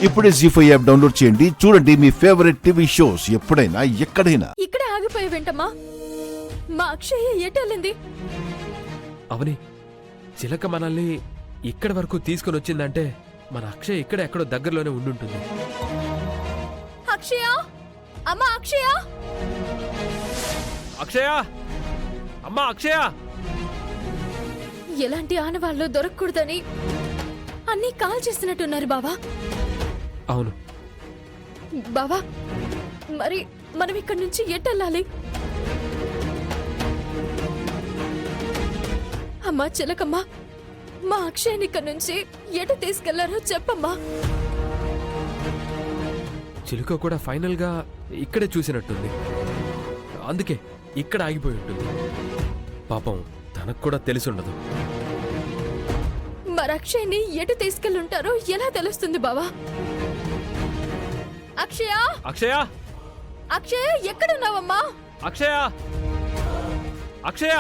ఇప్పుడే జీ5 app download చేయండి. చూడండి మీ ఫేవరెట్ టీవీ షోస్ ఎప్పుడైనా ఎక్కడైనా. ఇక్కడే ఆగిపోయావేంటమ్మా? మా అక్షయ్ ఎటెళ్ళింది? అవని, చిలక మనల్ని ఇక్కడి వరకు తీసుకుని వచ్చిందంటే మన అక్షయ్ ఇక్కడ ఎక్కడో దగ్గరలోనే ఉండుంటుంది. అక్షయ! అమ్మా అక్షయ! అక్షయ! అమ్మా అక్షయ! ఎలాంటి ఆనవాళ్ళు దొరకకూడదని అన్నీ కాల్ చేసినట్టున్నారు బావా. అవును బావా, మరి మనం ఇక్కడి నుంచి ఎటెళ్ళాలి? అమ్మా చిలకమ్మ, మా అక్షయ్ని ఇక్కడి నుంచి ఎటు తీసుకెళ్లారో చెప్పమ్మా. చిలుక కూడా ఫైనల్ గా ఇక్కడే చూసినట్టుంది. అందుకే ఇక్కడ ఆగిపోయి ఉంటుంది. పాపం తనకు కూడా తెలిసుండదు. మరి అక్షయ్ని ఎటు తీసుకెళ్ళుంటారో ఎలా తెలుస్తుంది బావా? అక్షయ! అక్షయ! అక్షయ ఎక్కడున్నావమ్మా? అక్షయ! అక్షయ!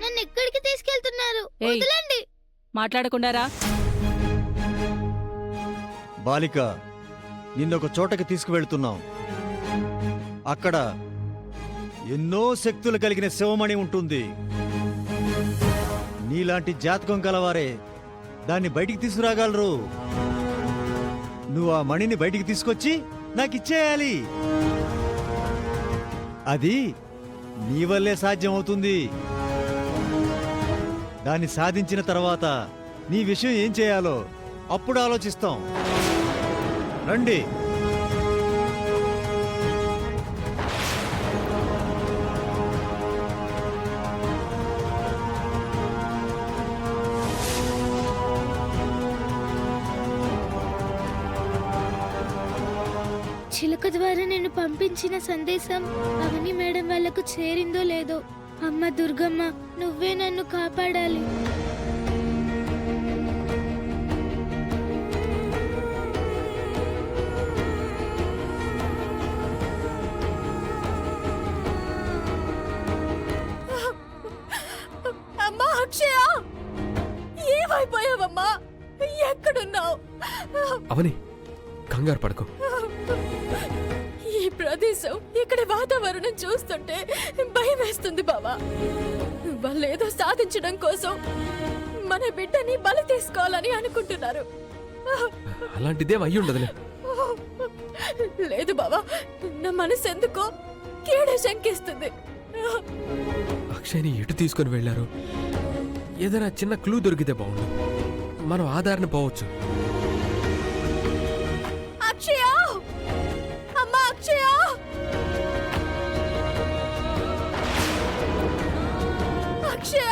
నన్ను ఎక్కడికి తీసుకెళ్తున్నారు? ఏయ్. వదలండి. మాట్లాడకుండారా? బాలిక, నిన్నొక చోటకి తీసుకువెళ్తున్నాం. అక్కడ ఎన్నో శక్తులు కలిగిన శివమణి ఉంటుంది. నీలాంటి జాతకం కలవారే దాన్ని బయటికి తీసుకురాగలరు. నువ్వు ఆ మణిని బయటికి తీసుకొచ్చి నాకిచ్చేయాలి. అది నీ వల్లే సాధ్యం అవుతుంది. దాన్ని సాధించిన తర్వాత నీ విషయం ఏం చేయాలో అప్పుడు ఆలోచిస్తాం. రండి. చిలుక ద్వారా నేను పంపించిన సందేశం అవని మేడం వాళ్ళకు చేరిందో లేదో. అమ్మ దుర్గమ్మ, నువ్వే నన్ను కాపాడాలి. అమ్మా అక్షయ, ఏమైపోయావమ్మా? ఎక్కడున్నావు? అవని, కంగారు పడకు. ఈ ప్రదేశం, ఇక్కడ వాతావరణం చూస్తుంటే భయం వేస్తుంది బావా. వాళ్ళేదో సాధించడం కోసం మన బిడ్డని బలి తీసుకోవాలని అనుకుంటున్నారు. అలాంటిదేం అయ్యుండదులే. లేదు బావా, నా మనసు ఎందుకో కీడ శంకిస్తుంది. అక్షయ్ని ఎటు తీసుకుని వెళ్లారు? ఏదైనా చిన్న క్లూ దొరికితే బాగుండు. మనం ఆధారణ పోవచ్చు. అక్షయ! అమ్మా అక్షయ! అక్షయ!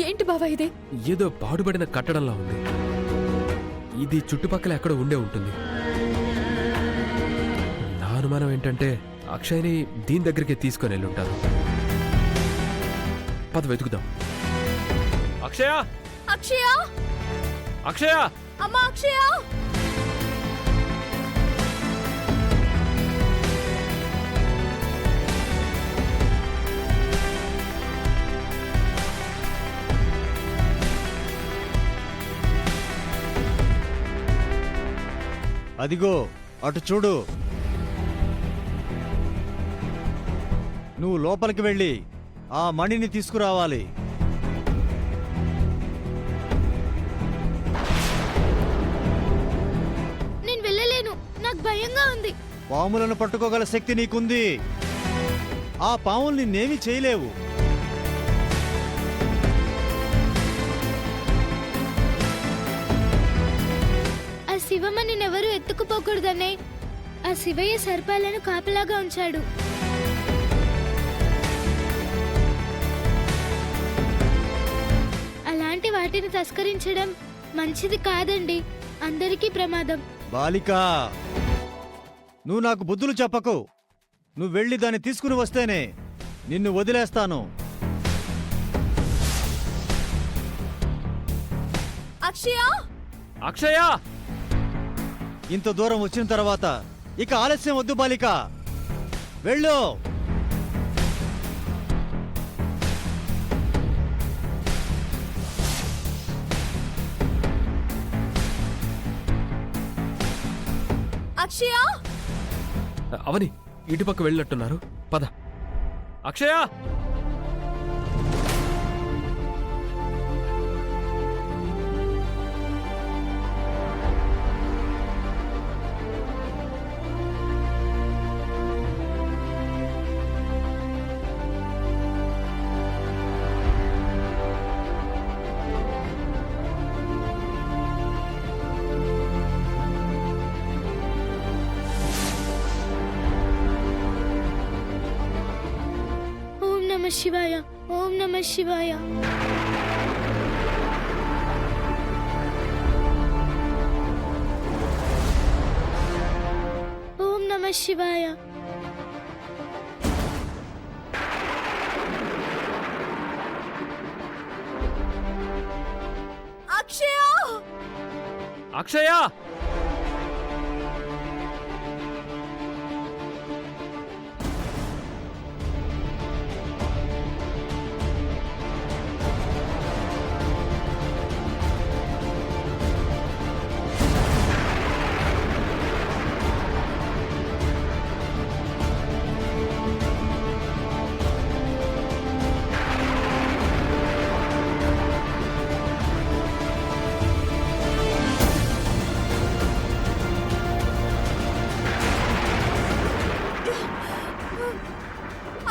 ఏంటి బావా ఇది? ఏదో పాడుబడిన కట్టడంలా ఉంది. ఇది చుట్టుపక్కల ఎక్కడ ఉండే ఉంటుంది. నా అనుమానం ఏంటంటే అక్షయ్ని దీని దగ్గరికి తీసుకొని వెళ్ళుంటారు. పద వెతుకుదాం. అక్షయ! అక్షయ! అక్షయ! అమ్మా అక్షయ! అదిగో అటు చూడు. నువ్వు లోపలికి వెళ్ళి ఆ మణిని తీసుకురావాలి. నేను వెళ్ళలేను, నాకు భయంగా ఉంది. పాములను పట్టుకోగల శక్తి నీకుంది. ఆ పాములు నిన్నేమీ చేయలేవు. ఆ శివమని ఎవరు ఎత్తుకుపోకూడదనే ఆ శివయ్య సర్పాలను కాపలాగా ఉంచాడు. అలాంటి వాటిని తస్కరించడం మంచిది కాదండి. అందరికీ ప్రమాదం. బాలిక, నువ్వు నాకు బుద్ధులు చెప్పకు. నువ్వు వెళ్ళి దాన్ని తీసుకుని వస్తేనే నిన్ను వదిలేస్తాను. అక్షయ అక్షయ! ఇంత దూరం వచ్చిన తర్వాత ఇక ఆలస్యం వద్దు బాలిక, వెళ్ళు. అక్షయ అవని ఇటుపక్క వెళ్ళినట్టున్నారు, పద. అక్షయ! ఓం నమః శివాయ, ఓం నమః శివాయ. ఓం నమః శివాయ. అక్షయ అక్షయ!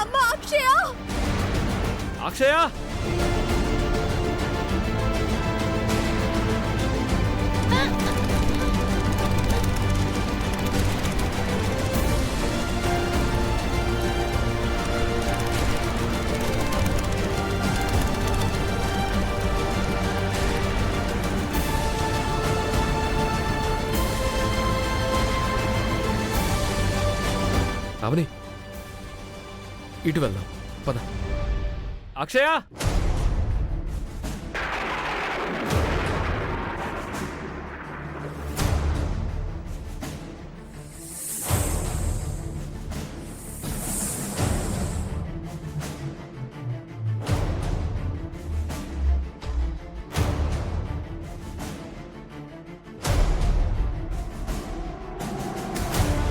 అమ్మా అక్షయ అక్షయ! అవని ఇటు వెళ్దాం, పద. అక్షయ!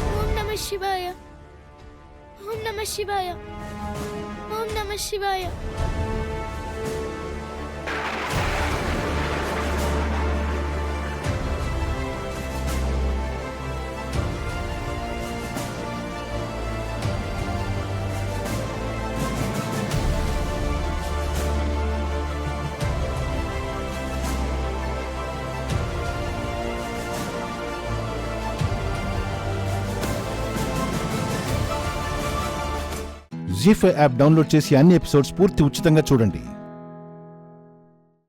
ఓం నమః శివాయ, ఓం నమః శివాయ, ఓం నమః శివాయ. జీ5 యాప్ డౌన్లోడ్ చేసి అన్ని ఎపిసోడ్స్ పూర్తి ఉచితంగా చూడండి.